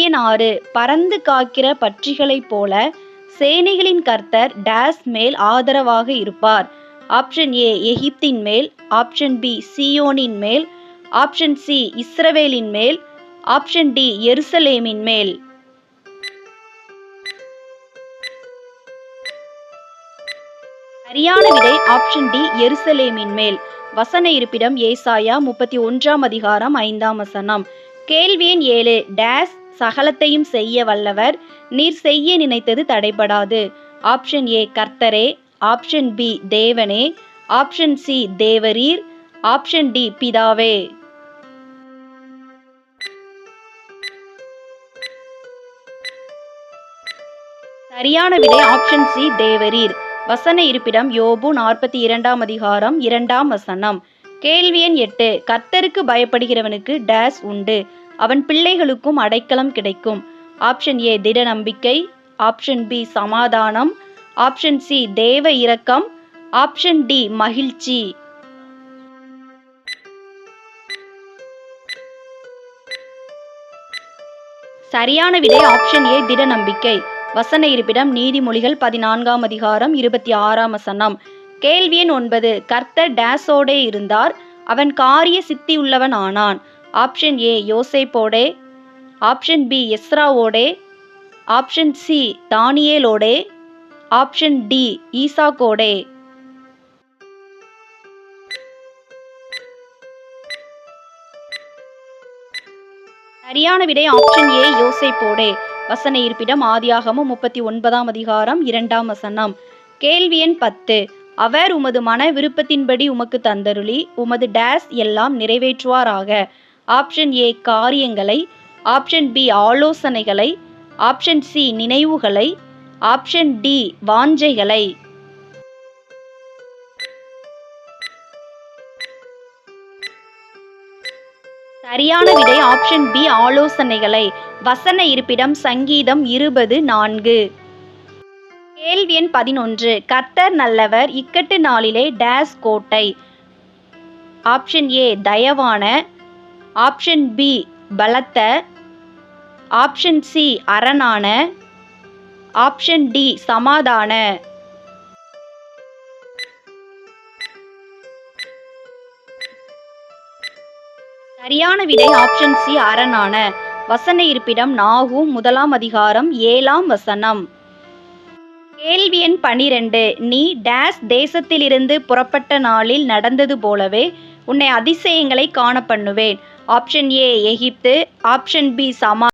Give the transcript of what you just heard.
எண் 6 பறந்து காக்கிற பட்சிகளைப் போல சேனைகளின் கர்த்தர் டேஸ் மேல் ஆதரவாக இருப்பார். ஆப்ஷன் ஏ எகிப்தின் மேல், ஆப்ஷன் பி சீயோனின் மேல், ஆப்ஷன் சி இஸ்ரவேலின் மேல், ஆப்ஷன் டி எருசலேமின் மேல். சரியான விடை ஆப்ஷன் டி எருசலேமின் மேல். வசன இருப்பிடம் ஏசாயா 31 அதிகாரம் 5 வசனம். கேள்வி எண் 7 டேஸ் சகலத்தையும் செய்ய வல்லவர், நீர் செய்ய நினைத்தது தடைபடாது. ஆப்ஷன் ஏ கர்த்தரே, ஆப்ஷன் பி தேவனே, ஆப்ஷன் சி தேவரீர், ஆப்ஷன் டி பிதாவே. சரியான விடை ஆப்ஷன் சி தேவரீர். வசன இருப்பிடம் யோபு 42 அதிகாரம் 2 வசனம். கேள்வி எண் 8 கர்த்தருக்கு பயப்படுகிறவனுக்கு டேஸ் உண்டு, அவன் பிள்ளைகளுக்கும் அடைக்கலம் கிடைக்கும். ஆப்ஷன் ஏ திட நம்பிக்கை, ஆப்ஷன் பி சமாதானம், ஆப்ஷன் சி தேவ இரக்கம், ஆப்ஷன் டி மகிழ்ச்சி. சரியான விடை ஆப்ஷன் ஏ திட நம்பிக்கை. வசன இருப்பிடம் நீதிமொழிகள் 14 அதிகாரம் 26 வசனம். கேள்வி எண் 9 கர்த்தர் டேஸோடே இருந்தார், அவன் காரிய சித்தியுள்ளவன் ஆனான். ஆப்ஷன் ஏ யோசேப்போடே, ஆப்ஷன் பி எஸ்ராவோடே, ஆப்ஷன் சி தானியேலோடே, ஆப்ஷன் டி ஈசாக்கோடே. சரியான விடை ஆப்ஷன் ஏ யோசேப்போடே. வசன இருப்பிடம் ஆதியாகமம் 39 அதிகாரம் 2 வசனம். கேள்வி எண் 10 அவர் உமது மன விருப்பத்தின்படி உமக்கு தந்தருளி உமது டேஸ் எல்லாம் நிறைவேற்றுவாராக. ஆப்ஷன் ஏ காரியங்களை, ஆப்ஷன் பி ஆலோசனைகளை, ஆப்ஷன் சி நினைவுகளை, ஆப்ஷன் டி வாஞ்சைகளை. சரியான விடை ஆப்ஷன் பி ஆலோசனைகளை. வசன இருப்பிடம் சங்கீதம் 20:4. கேள்வி எண் 11 கர்த்தர் நல்லவர், இக்கட்டு நாளிலே டேஸ் கோட்டை. ஆப்ஷன் ஏ தயவான, ஆப்ஷன் பி பலத்த, ஆப்ஷன் சி அரணான, ஆப்ஷன் டி சமாதான. சரியான விடை ஆப்ஷன் சி அரணான. வசன இருப்பிடம் நாகூம் 1 அதிகாரம் 7 வசனம். கேள்வி எண் 12 நீ டேஸ் தேசத்திலிருந்து புறப்பட்ட நாளில் நடந்தது போலவே உன்னை அதிசயங்களை காண பண்ணுவேன். ஆப்ஷன் ஏ எகிப்து, ஆப்ஷன் பி சமா